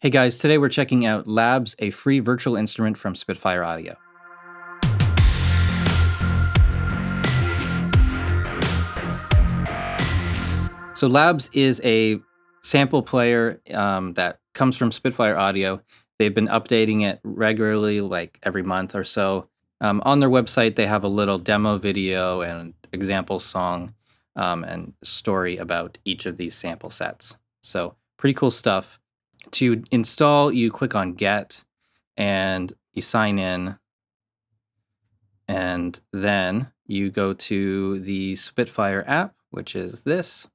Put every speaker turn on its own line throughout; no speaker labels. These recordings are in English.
Hey guys, today we're checking out Labs, a free virtual instrument from Spitfire Audio. So Labs is a sample player that comes from Spitfire Audio. They've been updating it regularly, like every month or so. On their website, they have a little demo video and example song and story about each of these sample sets. So pretty cool stuff. To install, you click on Get and you sign in, and then you go to the Spitfire app, which is this,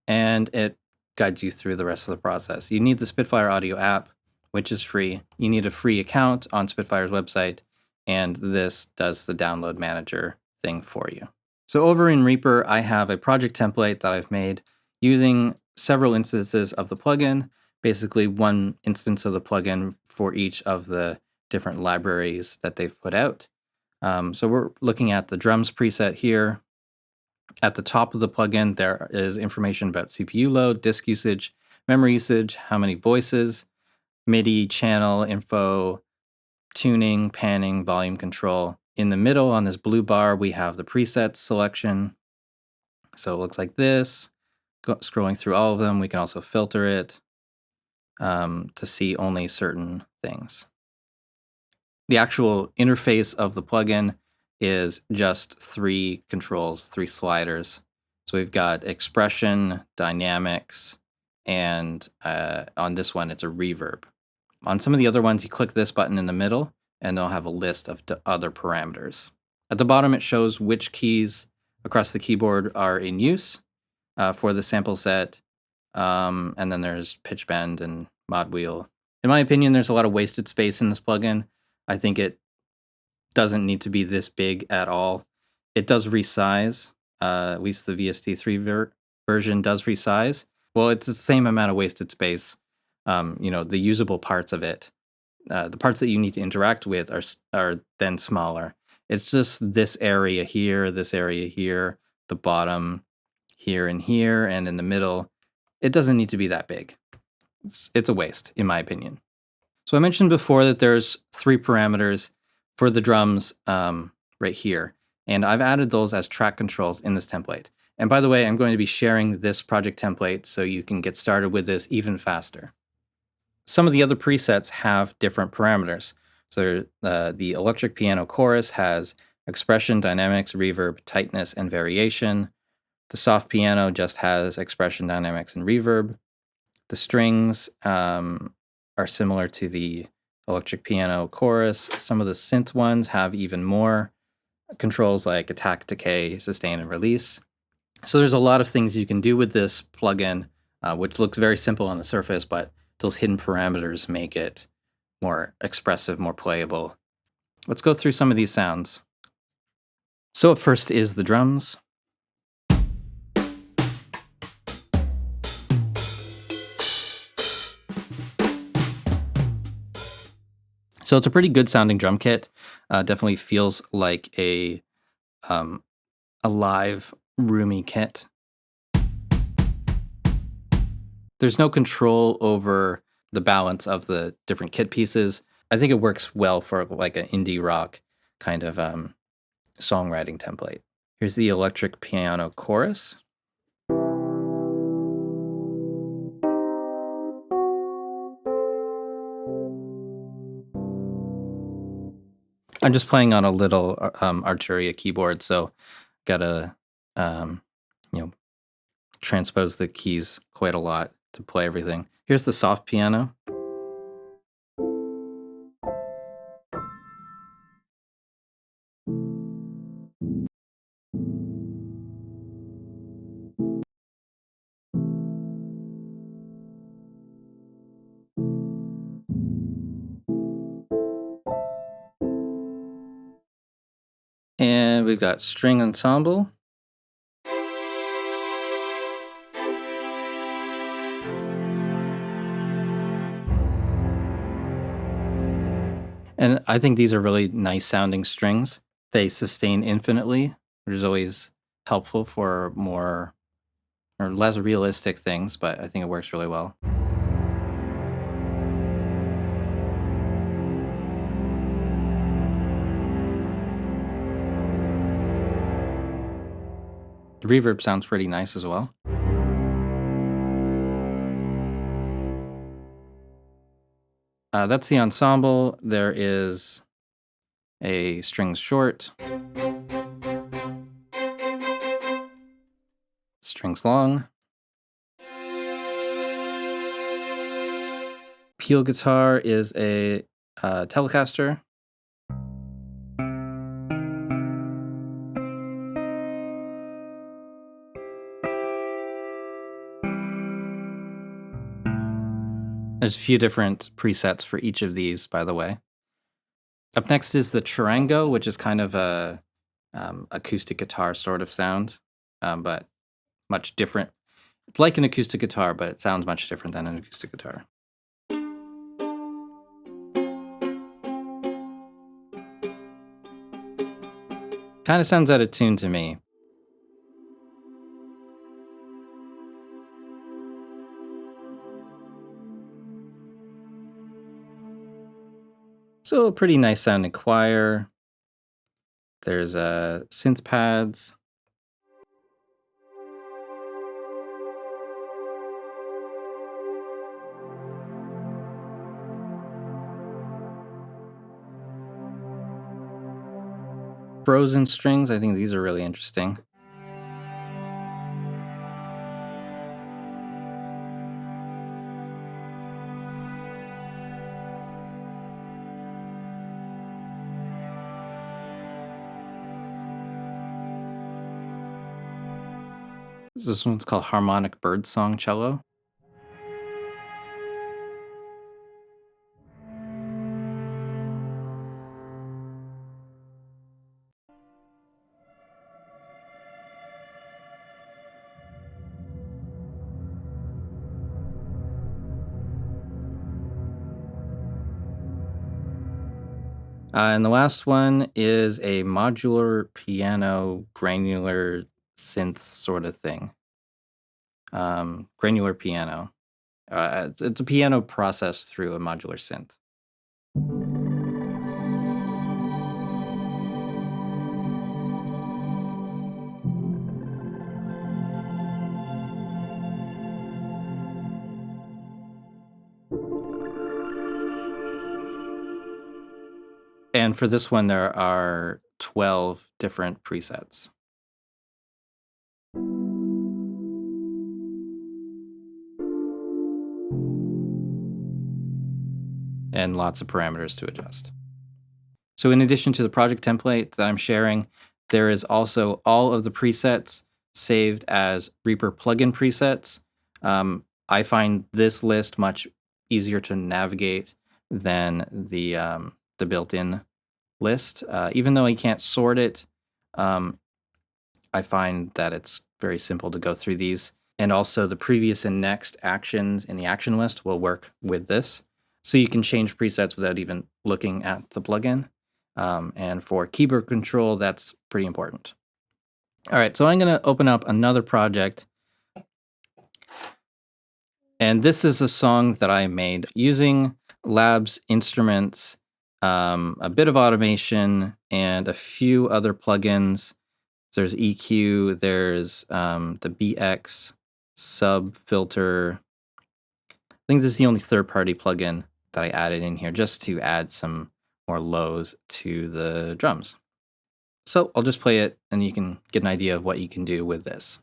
and it guides you through the rest of the process. You need the Spitfire Audio app, which is free. You need a free account on Spitfire's website, and this does the download manager thing for you. So over in Reaper, I have a project template that I've made using several instances of the plugin, basically one instance of the plugin for each of the different libraries that they've put out. So we're looking at the drums preset here. At the top of the plugin, there is information about CPU load, disk usage, memory usage, how many voices, MIDI channel info, tuning, panning, volume control. In the middle on this blue bar, we have the presets selection. So it looks like this. Scrolling through all of them, we can also filter it to see only certain things. The actual interface of the plugin is just three controls, three sliders. So we've got expression, dynamics, and on this one, it's a reverb. On some of the other ones, you click this button in the middle, and they'll have a list of other parameters. At the bottom, it shows which keys across the keyboard are in use for the sample set, and then there's pitch bend and mod wheel. In my opinion, there's a lot of wasted space in this plugin. I think it doesn't need to be this big at all. It does resize, at least the VST3 version does resize. Well, it's the same amount of wasted space. The usable parts of it, the parts that you need to interact with are then smaller. It's just this area here, the bottom here, and in the middle. It doesn't need to be that big. It's a waste, in my opinion. So I mentioned before that there's three parameters for the drums right here, and I've added those as track controls in this template. And by the way, I'm going to be sharing this project template so you can get started with this even faster. Some of the other presets have different parameters. So the electric piano chorus has expression, dynamics, reverb, tightness, and variation. The soft piano just has expression, dynamics, and reverb. The strings are similar to the electric piano chorus. Some of the synth ones have even more controls like attack, decay, sustain, and release. So there's a lot of things you can do with this plugin, which looks very simple on the surface, but those hidden parameters make it more expressive, more playable. Let's go through some of these sounds. So up first is the drums. So it's a pretty good sounding drum kit. Definitely feels like a live, roomy kit. There's no control over the balance of the different kit pieces. I think it works well for like an indie rock kind of songwriting template. Here's the electric piano chorus. I'm just playing on a little Arturia keyboard, so gotta transpose the keys quite a lot to play everything. Here's the soft piano. And we've got string ensemble. And I think these are really nice sounding strings. They sustain infinitely, which is always helpful for more or less realistic things, but I think it works really well. The reverb sounds pretty nice as well. That's the ensemble. There is a strings short, strings long, peel guitar is a Telecaster. There's a few different presets for each of these, by the way. Up next is the charango, which is kind of a acoustic guitar sort of sound, but much different. It's like an acoustic guitar, but it sounds much different than an acoustic guitar. Kind of sounds out of tune to me. So a pretty nice sounding choir. There's synth pads. Frozen strings, I think these are really interesting. This one's called Harmonic Birdsong Cello. And the last one is a modular piano granular synth sort of thing. Granular piano. It's a piano processed through a modular synth. And for this one, there are 12 different presets. And lots of parameters to adjust. So in addition to the project template that I'm sharing, there is also all of the presets saved as Reaper plugin presets. I find this list much easier to navigate than the built-in list. Even though I can't sort it, I find that it's very simple to go through these. And also the previous and next actions in the action list will work with this. So you can change presets without even looking at the plugin. And for keyboard control, that's pretty important. All right, so I'm going to open up another project. And this is a song that I made using Labs instruments, a bit of automation, and a few other plugins. There's EQ, there's the BX sub filter. I think this is the only third-party plugin that I added in here just to add some more lows to the drums. So I'll just play it and you can get an idea of what you can do with this.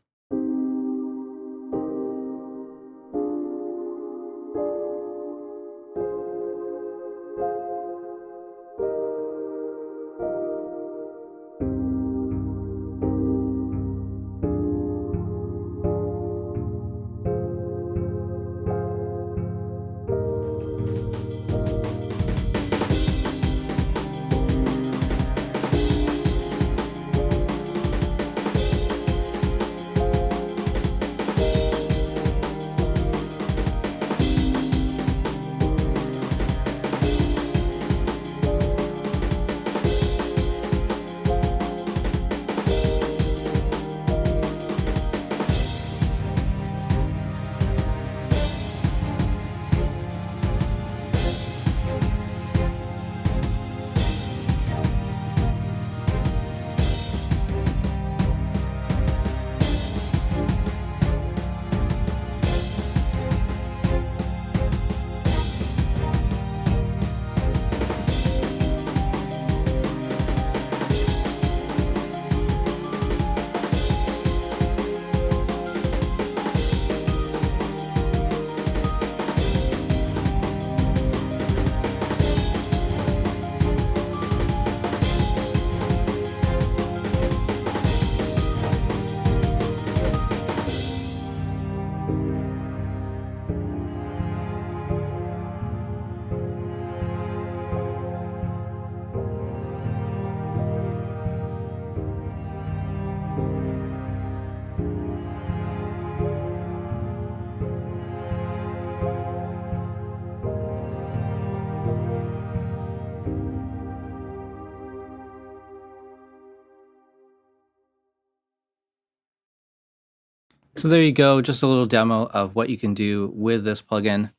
So there you go, just a little demo of what you can do with this plugin.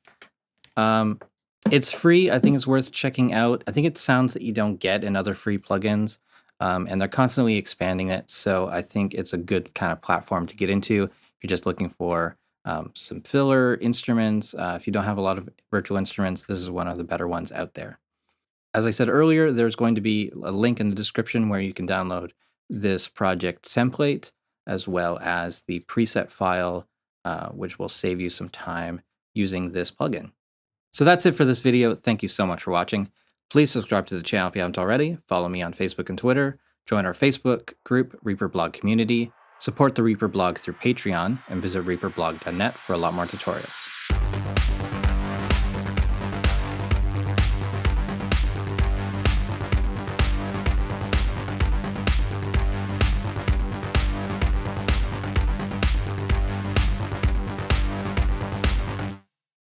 It's free. I think it's worth checking out. I think it sounds that you don't get in other free plugins, and they're constantly expanding it. So I think it's a good kind of platform to get into if you're just looking for some filler instruments. If you don't have a lot of virtual instruments, this is one of the better ones out there. As I said earlier, there's going to be a link in the description where you can download this project template as well as the preset file, which will save you some time using this plugin. So that's it for this video. Thank you so much for watching. Please subscribe to the channel if you haven't already. Follow me on Facebook and Twitter. Join our Facebook group, Reaper Blog Community. Support the Reaper blog through Patreon and visit reaperblog.net for a lot more tutorials.